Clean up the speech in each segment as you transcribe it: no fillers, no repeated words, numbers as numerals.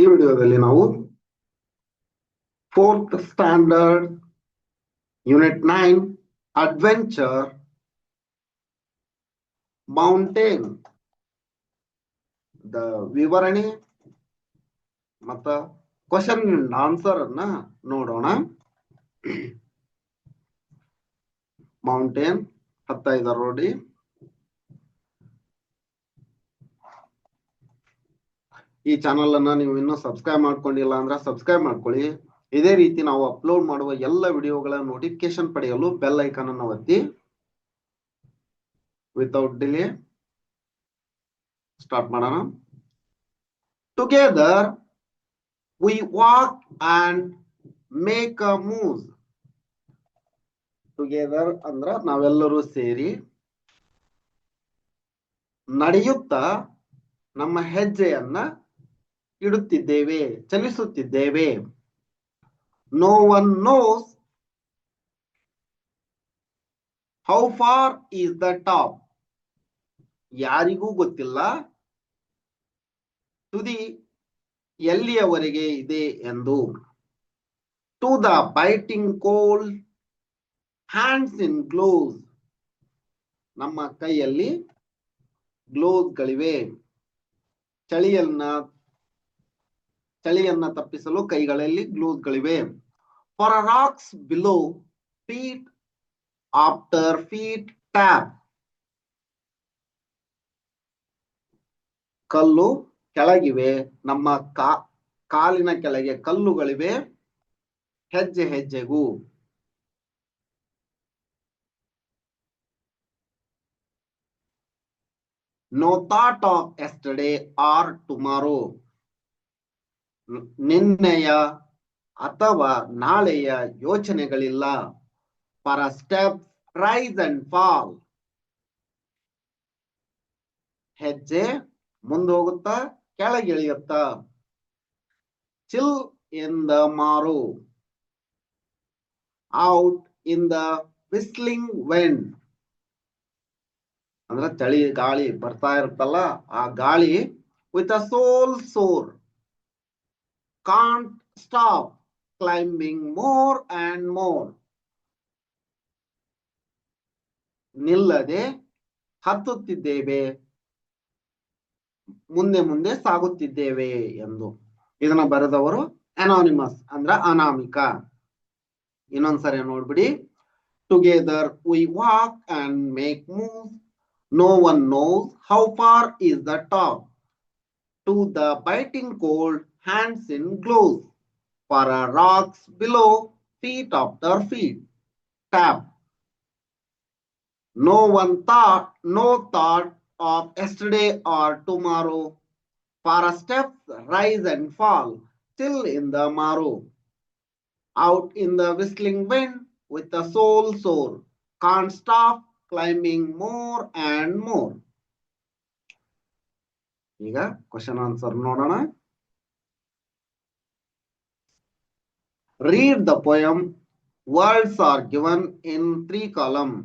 ಈ ವಿಡಿಯೋದಲ್ಲಿ ನಾವು 4th standard unit 9 adventure mountain the ವಿವರಣೆ ಮತ್ತು ಕ್ವಶನ್ ಅಂಡ್ ಆನ್ಸರ್ ಅನ್ನ ನೋಡೋಣ. ಮೌಂಟೇನ್ 15 ನೋಡಿ. ಈ ಚಾನಲ್ ಅನ್ನ ನೀವು ಇನ್ನೂ ಸಬ್ಸ್ಕ್ರೈಬ್ ಮಾಡ್ಕೊಂಡಿಲ್ಲ ಅಂದ್ರೆ ಸಬ್ಸ್ಕ್ರೈಬ್ ಮಾಡ್ಕೊಳ್ಳಿ. ಇದೇ ರೀತಿ ನಾವು ಅಪ್ಲೋಡ್ ಮಾಡುವ ಎಲ್ಲ ವಿಡಿಯೋಗಳ ನೋಟಿಫಿಕೇಶನ್ ಪಡೆಯಲು ಬೆಲ್ ಐಕಾನ್ ಅನ್ನು ಒತ್ತಿ. ವಿತೌಟ್ ಡಿಲೇ ಸ್ಟಾರ್ಟ್ ಮಾಡೋಣ. Together we walk and make a move. Together ಅಂದ್ರ ನಾವೆಲ್ಲರೂ ಸೇರಿ ನಡೆಯುತ್ತಾ ನಮ್ಮ ಹೆಜ್ಜೆಯನ್ನ ಇಡುತ್ತಿದ್ದೇವೆ, ಚಲಿಸುತ್ತಿದ್ದೇವೆ. No one knows how far is the top. ಯಾರಿಗೂ ಗೊತ್ತಿಲ್ಲ ತುದಿ ಎಲ್ಲಿಯವರೆಗೆ ಇದೆ ಎಂದು. To the biting cold hands in gloves. ನಮ್ಮ ಕೈಯಲ್ಲಿ ಗ್ಲೋವ್ಸ್ಗಳಿವೆ. ಚಳಿಯನ್ನ ತಪ್ಪಿಸಲು ಕೈಗಳಲ್ಲಿ ಗ್ಲೋವ್ಸ್ಗಳಿವೆ. For a rocks below feet after feet tap. ಕಲ್ಲು ಕೆಳಗಿವೆ, ನಮ್ಮ ಕಾಲಿನ ಕೆಳಗೆ ಕಲ್ಲುಗಳಿವೆ ಹೆಜ್ಜೆ ಹೆಜ್ಜೆಗೂ. No thought of yesterday or tomorrow. ನಿನ್ನೆಯ ಅಥವಾ ನಾಳೆಯ ಯೋಚನೆಗಳಿಲ್ಲ. For a step rise and fall. ಹೆಜ್ಜೆ ಮುಂದೋಗುತ್ತಾ ಕೆಳಗಿಳಿಯುತ್ತಾ. Chill in the marrow out in the whistling wind. ಅಂದ್ರೆ ಚಳಿ ಗಾಳಿ ಬರ್ತಾ ಇರುತ್ತಲ್ಲ, ಆ ಗಾಳಿ. With a soul sore can't stop climbing more and more. ನಿಲ್ಲದೆ ಹತ್ತುತ್ತಿದ್ದೇವೆ, ಮುಂದೆ ಮುಂದೆ ಸಾಗುತ್ತಿದ್ದೇವೆ ಎಂದು. ಇದನ್ನ ಬರೆದವರು ಅನಾನಿಮಸ್ ಅಂದ್ರ ಅನಾಮಿಕ. ಇನ್ನೊಂದ್ಸರಿ ನೋಡ್ಬಿಡಿ. Together we walk and make move. No one knows how far is the top. To the biting cold hands in gloves. For a rocks below feet after feet tap. No thought of yesterday or tomorrow. For a step rise and fall, still in the marrow. Out in the whistling wind with the soul sore. Can't stop climbing more and more. ಈಗ question answer ನೋಡೋಣ. Read the poem. Words are given in 3 columns.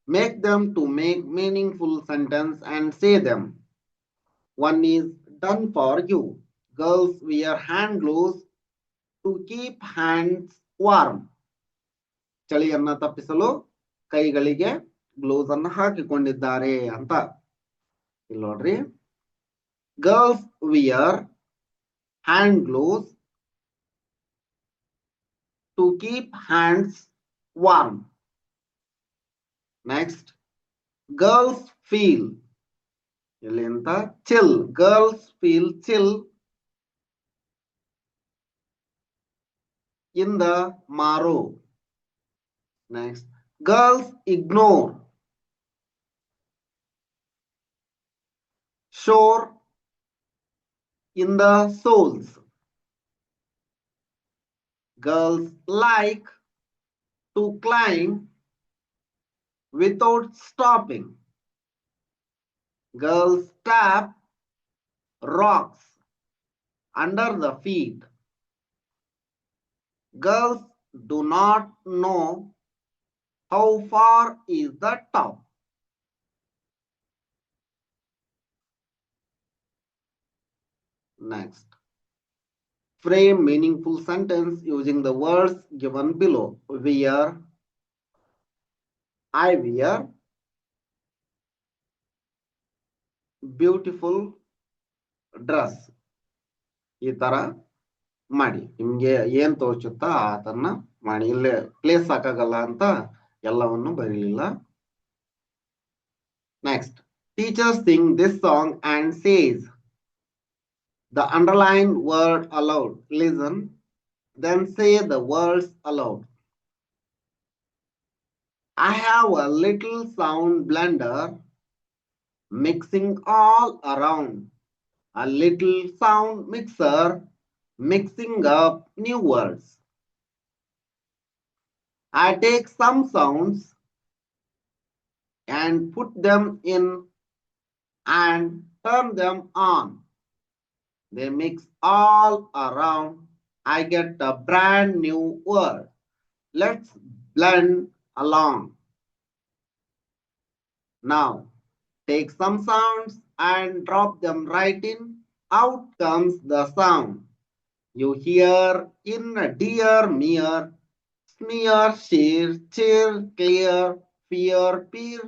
Make them to make meaningful sentence and say them. One is done for you. Girls wear hand gloves to keep hands warm. ಚಳಿಯನ್ನ ತಪ್ಪಿಸಲು ಕೈಗಳಿಗೆ gloves ಅನ್ನು ಹಾಕಿಕೊಂಡಿದ್ದಾರೆ ಅಂತ. ಇಲ್ಲಿ ನೋಡ್ರಿ. Girls wear hand gloves to keep hands warm. Next, girls feel ಎಲ್ಲಿ ಅಂತ chill. Girls feel chill in the marrow. Next, girls ignore sore in the soles. Girls like to climb without stopping. Girls tap rocks under the feet. Girls do not know how far is the top. Next, Frame meaningful sentence using the words given below. Wear, I wear, beautiful dress. ಈ ತರ ಮಾಡಿ. ನಿಮ್ಗೆ ಏನ್ ತೋಚುತ್ತಾ ಆ ತರನ ಮಾಡಿ. ಇಲ್ಲೇ place ಸಾಕಾಗಲ್ಲ ಅಂತ ಎಲ್ಲವನ್ನು ಬರೀಲಿಲ್ಲ. Next, teachers sing this song and says the underlined word aloud. Listen, then say the words aloud. I have a little sound blender mixing all around. A little sound mixer mixing up new words. I take some sounds and put them in and turn them on. They mix all around. I get a brand new word. Let's blend along. Now, take some sounds and drop them right in. Out comes the sound. You hear in dear, mere, smear, sheer, cheer, clear, fear, peer,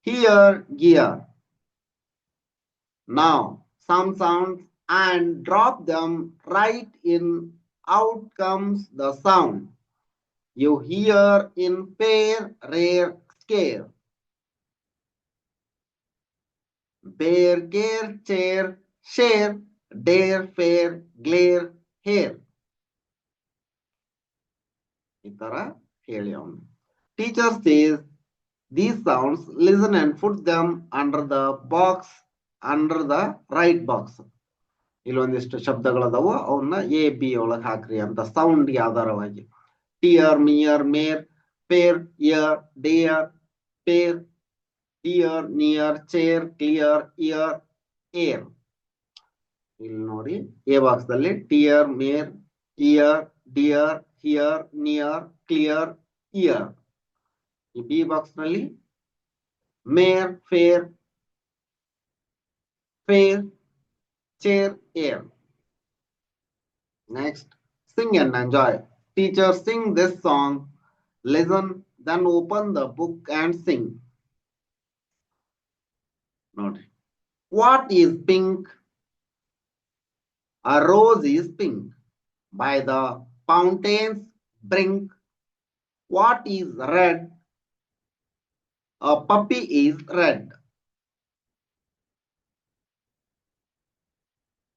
hear, gear. Now, some sounds and drop them right in. Out comes the sound. You hear in pair, rare, scare. Bear, care, chair, share, dare, fair, glare, hair. ಈ ತರ ಹೇಳಿ ಅವನು. Teacher says these sounds, listen and put them under the box, under the right box. ಇಲ್ಲೊಂದಿಷ್ಟು ಶಬ್ದಗಳದಾವು ಅವನ್ನ A B ಒಳಗೆ ಹಾಕ್ರಿ ಅಂತ ಸೌಂಡ್ಗೆ ಆಧಾರವಾಗಿ. Tear, mere, mare, pair, ear, dare, pair, ear, near, chair, clear, ear, air. ಇಲ್ಲಿ ನೋಡಿ ಎ ಬಾಕ್ಸ್ ದಲ್ಲಿ tear, mare, ear, dear, here, near, clear, ear. ಈ ಬಿ ಬಾಕ್ಸ್ ನಲ್ಲಿ mare, fair, fair, chair, air. Next, sing and enjoy. Teacher, sing this song. Listen, then open the book and sing. Note. What is pink? A rose is pink. By the fountain's brink. What is red? A puppy is red.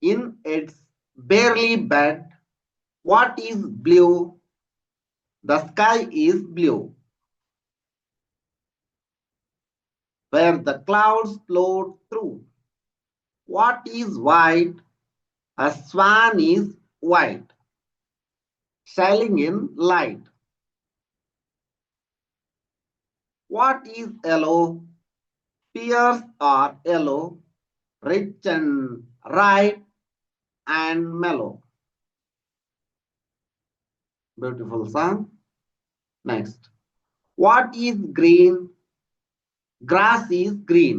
In its barely bed. What is blue? The sky is blue. Where the clouds float through. What is white? A swan is white, sailing in light. What is yellow? Pears are yellow, rich and ripe and mellow. Beautiful song. Next. What is green? Grass is green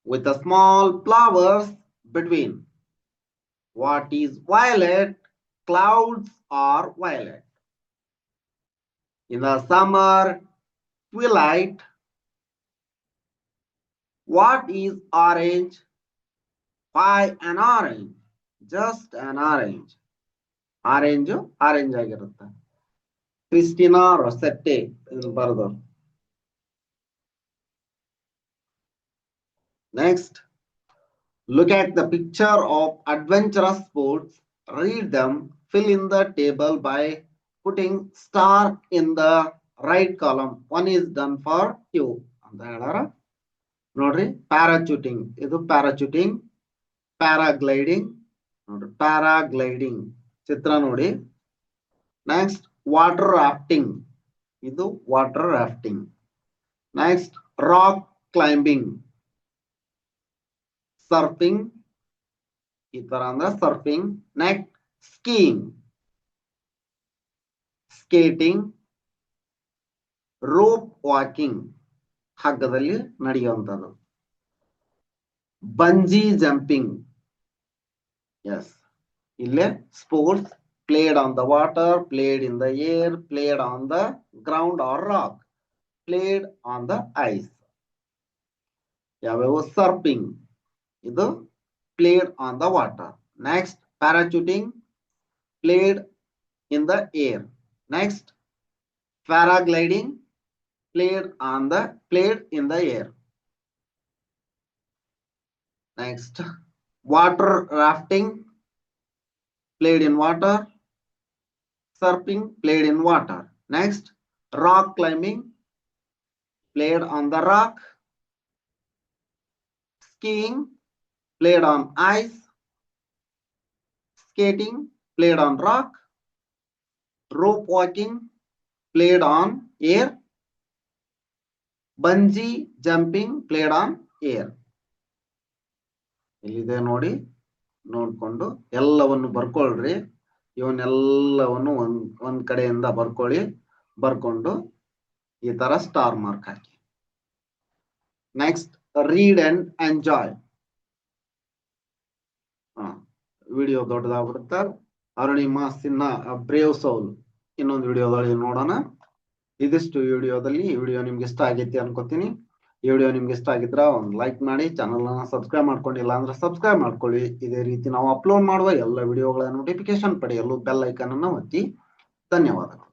with a small flowers between. What is violet? Clouds are violet. In the summer twilight. What is orange? Why an orange? Just an orange. Orange, orange ಆಗಿರುತ್ತೆ. Christina ರೊಸೆಟ್ಟೆ ಬರೆದವರು. Next, look at the picture of adventurous sports. Read them. Fill in the table by putting star in the right column. One is done for you. ಅಂತ ಹೇಳಾರ ನೋಡ್ರಿ. ಪ್ಯಾರಾಚೂಟಿಂಗ್, ಇದು ಪ್ಯಾರಾಚೂಟಿಂಗ್. Paragliding ನೋಡ್ರಿ, paragliding ಚಿತ್ರ ನೋಡಿ. Next water rafting, ಇದು water rafting. Next rock climbing, surfing, ಈ ತರ ಅಂದ್ರೆ surfing. Next skiing, skating, rope walking, ಹಗ್ಗದಲ್ಲಿ ನಡೆಯುವಂಥದ್ದು. Bungee jumping, Yes. Ille sports played on the water, played in the air, played on the ground or rock, played on the ice. ಯಾವ್ಯಾವ surfing ಇದು played on the water. Next, parachuting played in the air. Next, paragliding played in the air. Next, water rafting played in water. Surfing played in water. Next, rock climbing played on the rock. Skiing played on ice. Skating played on rock. Rope walking played on air. Bungee jumping played on air. ಇಲ್ಲಿದೆ ನೋಡಿ, ನೋಡ್ಕೊಂಡು ಎಲ್ಲವನ್ನು ಬರ್ಕೊಳ್ರಿ. ಇವನ್ನೆಲ್ಲವನ್ನು ಒಂದ್ ಕಡೆಯಿಂದ ಬರ್ಕೊಳ್ಳಿ. ಬರ್ಕೊಂಡು ಈ ತರ ಸ್ಟಾರ್ ಮಾರ್ಕ್ ಹಾಕಿ. Next, read and enjoy. Video ದೊಡ್ಡದಾಗ್ಬಿಡುತ್ತೆ. ಅರುಣಿಮಾ ಸಿನ್ಹಾ ಬ್ರೇವ್ ಸೌಲ್ ಇನ್ನೊಂದು ವಿಡಿಯೋದಲ್ಲಿ ನೋಡೋಣ. ಇದಿಷ್ಟು ವಿಡಿಯೋದಲ್ಲಿ. ಈ ವಿಡಿಯೋ ನಿಮ್ಗೆ ಇಷ್ಟ ಆಗೈತಿ ಅನ್ಕೋತೀನಿ. ಈ ವಿಡಿಯೋ ನಿಮ್ಗೆ ಇಷ್ಟ ಆಗಿದ್ರ ಒಂದು ಲೈಕ್ ಮಾಡಿ, ಚಾನಲ್ ಅನ್ನ ಸಬ್ಸ್ಕ್ರೈಬ್ ಮಾಡ್ಕೊಂಡಿಲ್ಲ ಅಂದ್ರೆ ಸಬ್ಸ್ಕ್ರೈಬ್ ಮಾಡ್ಕೊಳ್ಳಿ. ಇದೇ ರೀತಿ ನಾವು ಅಪ್ಲೋಡ್ ಮಾಡುವ ಎಲ್ಲ ವಿಡಿಯೋಗಳ ನೋಟಿಫಿಕೇಶನ್ ಪಡೆಯಲು ಬೆಲ್ ಐಕಾನ್ ಅನ್ನು ಒತ್ತಿ. ಧನ್ಯವಾದಗಳು.